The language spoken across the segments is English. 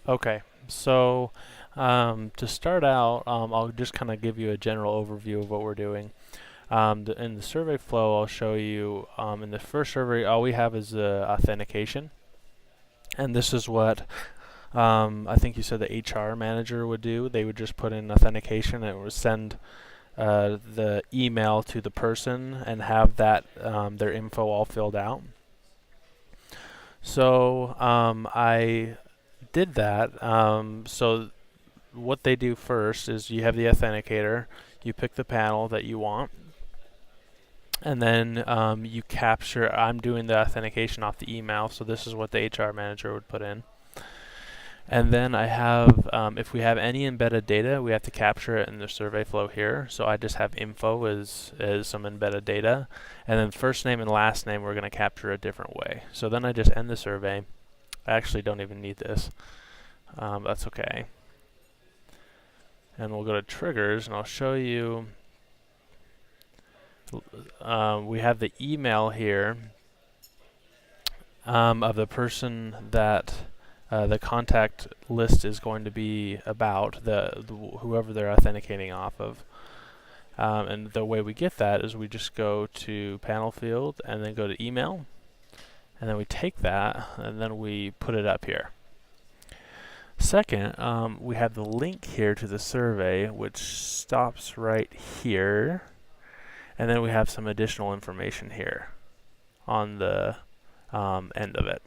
Okay, so to start out, I'll just kind of give you a general overview of what we're doing. In the survey flow, I'll show you in the first survey, all we have is authentication. And this is what I think you said the HR manager would do. They would just put in authentication and it would send the email to the person and have that their info all filled out. So I did that. So what they do first is you have the authenticator, you pick the panel that you want, and then you capture. I'm doing the authentication off the email, so this is what the HR manager would put in. And then I have, if we have any embedded data, we have to capture it in the survey flow here. So I just have info as some embedded data. And then first name and last name we're going to capture a different way. So then I just end the survey. I actually don't even need this. That's okay. And we'll go to triggers and I'll show you. We have the email here of the person that the contact list is going to be about, whoever they're authenticating off of. And the way we get that is we just go to panel field and then go to email, and then we take that and then we put it up here. Second, we have the link here to the survey, which stops right here, and then we have some additional information here on the end of it.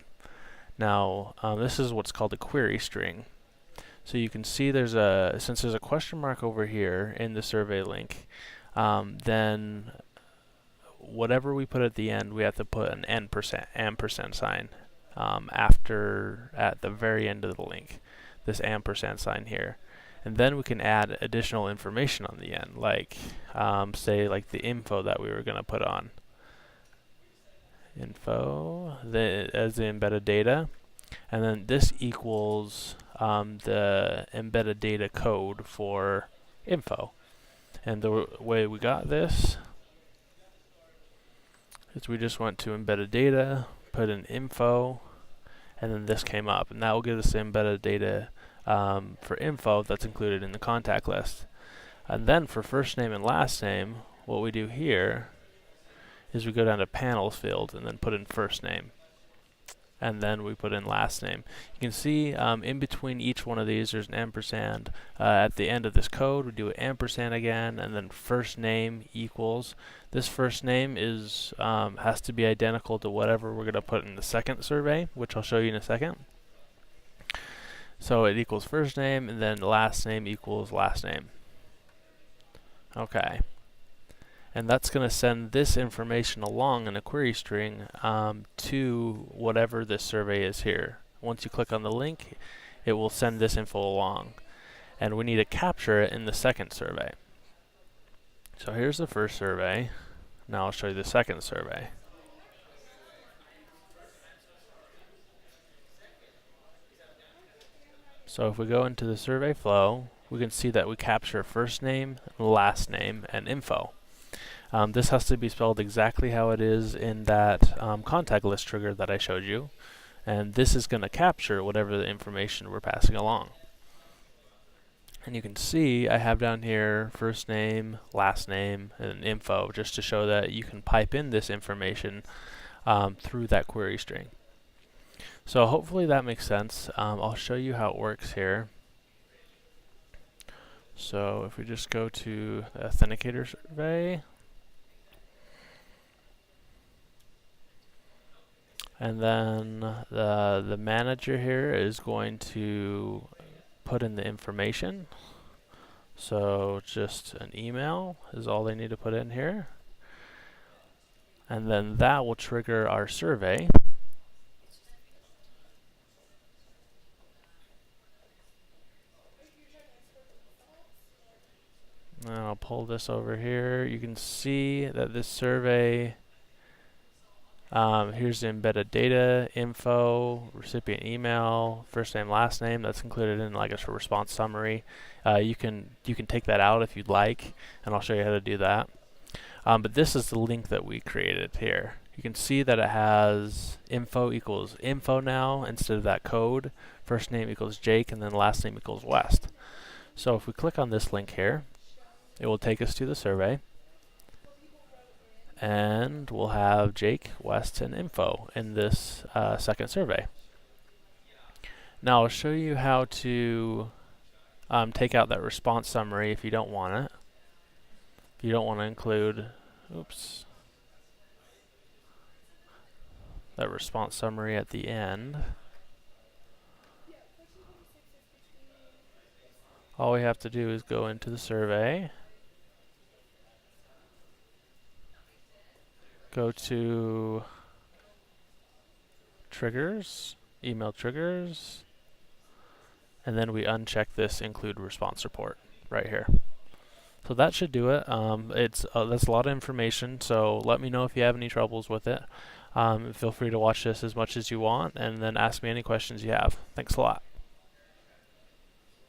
Now, this is what's called a query string. So you can see since there's a question mark over here in the survey link, then whatever we put at the end, we have to put an ampersand sign at the very end of the link, this ampersand sign here. And then we can add additional information on the end, like say like the info that we were going to put on. Info as the embedded data, and then this equals the embedded data code for info. And the way we got this is we just went to embedded data, put in info, and then this came up, and that will give us the embedded data for info that's included in the contact list. And then for first name and last name, what we do here is we go down to panels field and then put in first name, and then we put in last name. You can see in between each one of these there's an ampersand. At the end of this code we do an ampersand again, and then first name equals. This first name is has to be identical to whatever we're going to put in the second survey, which I'll show you in a second. So it equals first name, and then last name equals last name. Okay. And that's going to send this information along in a query string to whatever this survey is here. Once you click on the link, it will send this info along. And we need to capture it in the second survey. So here's the first survey. Now I'll show you the second survey. So if we go into the survey flow, we can see that we capture first name, last name, and info. This has to be spelled exactly how it is in that contact list trigger that I showed you, and this is going to capture whatever the information we're passing along. And you can see I have down here first name, last name, and info, just to show that you can pipe in this information through that query string. So hopefully that makes sense. I'll show you how it works here. So if we just go to the authenticator survey, and then the manager here is going to put in the information. So just an email is all they need to put in here. And then that will trigger our survey. And I'll pull this over here. You can see that this survey, here's the embedded data, info, recipient email, first name, last name. That's included in like a response summary. You can take that out if you'd like, and I'll show you how to do that. But this is the link that we created here. you can see that it has info equals info now instead of that code. First name equals Jake, and then last name equals West. So if we click on this link here, it will take us to the survey, and we'll have Jake, West, and info in this second survey. Now I'll show you how to take out that response summary if you don't want it. If you don't want to include, that response summary at the end. All we have to do is go into the survey, go to triggers, email triggers, and then we uncheck this include response report right here. So that should do it. That's a lot of information, so let me know if you have any troubles with it. Feel free to watch this as much as you want, and then ask me any questions you have. Thanks a lot.